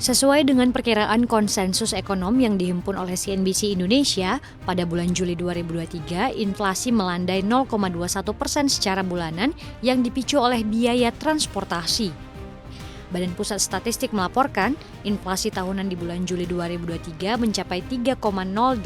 Sesuai dengan perkiraan konsensus ekonom yang dihimpun oleh CNBC Indonesia, pada bulan Juli 2023, inflasi melandai 0,21% secara bulanan yang dipicu oleh biaya transportasi. Badan Pusat Statistik melaporkan, inflasi tahunan di bulan Juli 2023 mencapai 3,08%,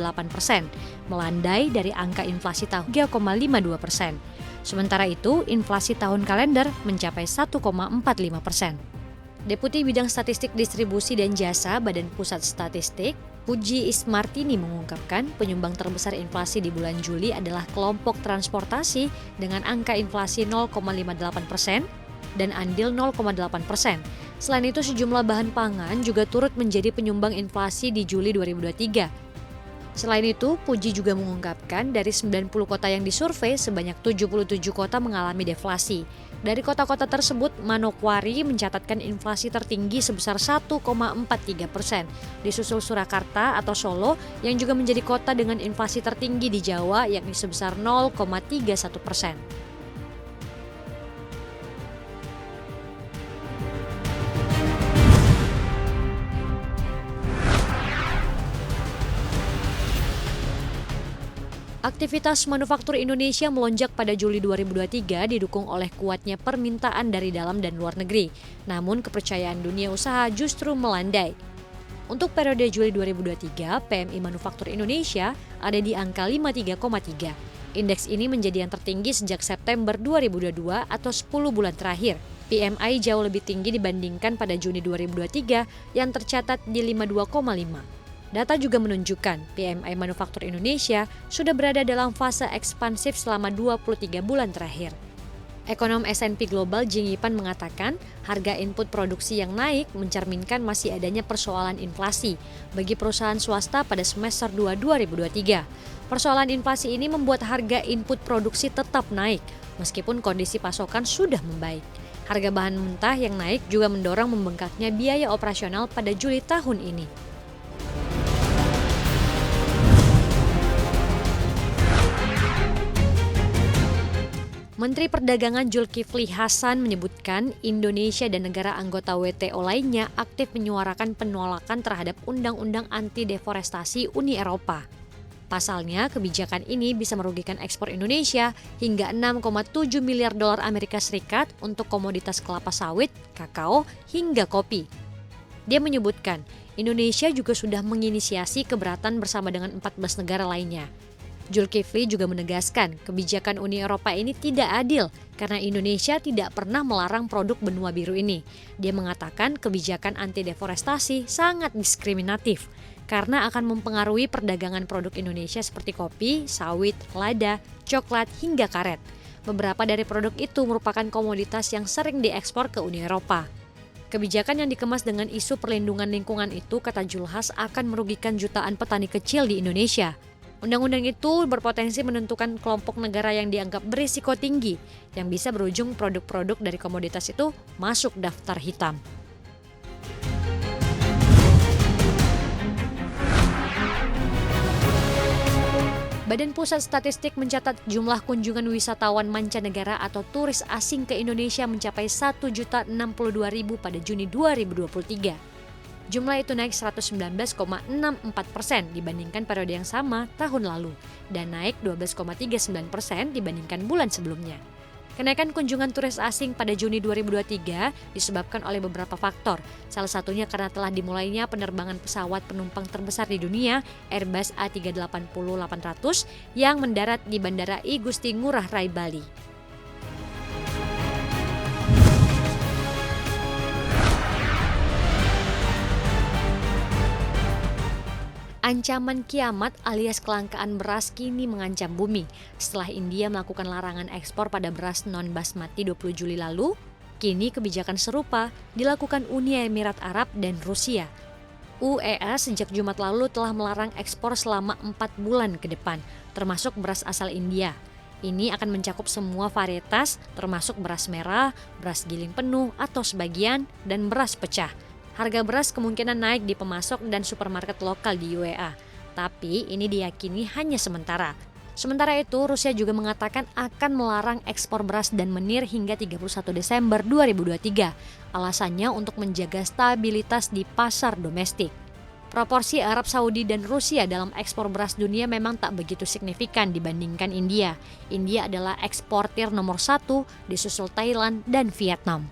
melandai dari angka inflasi tahun 3,52%. Sementara itu, inflasi tahun kalender mencapai 1,45%. Deputi Bidang Statistik Distribusi dan Jasa Badan Pusat Statistik, Puji Ismartini mengungkapkan penyumbang terbesar inflasi di bulan Juli adalah kelompok transportasi dengan angka inflasi 0,58% dan andil 0,8%. Selain itu sejumlah bahan pangan juga turut menjadi penyumbang inflasi di Juli 2023. Selain itu, Puji juga mengungkapkan dari 90 kota yang disurvei, sebanyak 77 kota mengalami deflasi. Dari kota-kota tersebut, Manokwari mencatatkan inflasi tertinggi sebesar 1,43%, disusul Surakarta atau Solo yang juga menjadi kota dengan inflasi tertinggi di Jawa yakni sebesar 0,31%. Aktivitas manufaktur Indonesia melonjak pada Juli 2023 didukung oleh kuatnya permintaan dari dalam dan luar negeri. Namun kepercayaan dunia usaha justru melandai. Untuk periode Juli 2023, PMI Manufaktur Indonesia ada di angka 53,3. Indeks ini menjadi yang tertinggi sejak September 2022 atau 10 bulan terakhir. PMI jauh lebih tinggi dibandingkan pada Juni 2023 yang tercatat di 52,5. Data juga menunjukkan PMI Manufaktur Indonesia sudah berada dalam fase ekspansif selama 23 bulan terakhir. Ekonom S&P Global Jing Yipan mengatakan harga input produksi yang naik mencerminkan masih adanya persoalan inflasi bagi perusahaan swasta pada semester 2 2023. Persoalan inflasi ini membuat harga input produksi tetap naik meskipun kondisi pasokan sudah membaik. Harga bahan mentah yang naik juga mendorong membengkaknya biaya operasional pada Juli tahun ini. Menteri Perdagangan Zulkifli Hasan menyebutkan Indonesia dan negara anggota WTO lainnya aktif menyuarakan penolakan terhadap Undang-Undang Anti-Deforestasi Uni Eropa. Pasalnya, kebijakan ini bisa merugikan ekspor Indonesia hingga 6,7 miliar dolar Amerika Serikat untuk komoditas kelapa sawit, kakao, hingga kopi. Dia menyebutkan Indonesia juga sudah menginisiasi keberatan bersama dengan 14 negara lainnya. Zulkifli juga menegaskan kebijakan Uni Eropa ini tidak adil karena Indonesia tidak pernah melarang produk benua biru ini. Dia mengatakan kebijakan anti deforestasi sangat diskriminatif karena akan mempengaruhi perdagangan produk Indonesia seperti kopi, sawit, lada, coklat, hingga karet. Beberapa dari produk itu merupakan komoditas yang sering diekspor ke Uni Eropa. Kebijakan yang dikemas dengan isu perlindungan lingkungan itu, kata Julhas, akan merugikan jutaan petani kecil di Indonesia. Undang-undang itu berpotensi menentukan kelompok negara yang dianggap berisiko tinggi, yang bisa berujung produk-produk dari komoditas itu masuk daftar hitam. Badan Pusat Statistik mencatat jumlah kunjungan wisatawan mancanegara atau turis asing ke Indonesia mencapai 1.062.000 pada Juni 2023. Jumlah itu naik 119,64% dibandingkan periode yang sama tahun lalu dan naik 12,39% dibandingkan bulan sebelumnya. Kenaikan kunjungan turis asing pada Juni 2023 disebabkan oleh beberapa faktor. Salah satunya karena telah dimulainya penerbangan pesawat penumpang terbesar di dunia, Airbus A380-800 yang mendarat di Bandara I Gusti Ngurah Rai Bali. Ancaman kiamat alias kelangkaan beras kini mengancam bumi. Setelah India melakukan larangan ekspor pada beras non-basmati 20 Juli lalu, kini kebijakan serupa dilakukan Uni Emirat Arab dan Rusia. UEA sejak Jumat lalu telah melarang ekspor selama 4 bulan ke depan, termasuk beras asal India. Ini akan mencakup semua varietas, termasuk beras merah, beras giling penuh atau sebagian, dan beras pecah. Harga beras kemungkinan naik di pemasok dan supermarket lokal di UEA, tapi ini diyakini hanya sementara. Sementara itu, Rusia juga mengatakan akan melarang ekspor beras dan menir hingga 31 Desember 2023. Alasannya untuk menjaga stabilitas di pasar domestik. Proporsi Arab Saudi dan Rusia dalam ekspor beras dunia memang tak begitu signifikan dibandingkan India. India adalah eksportir nomor 1, disusul Thailand dan Vietnam.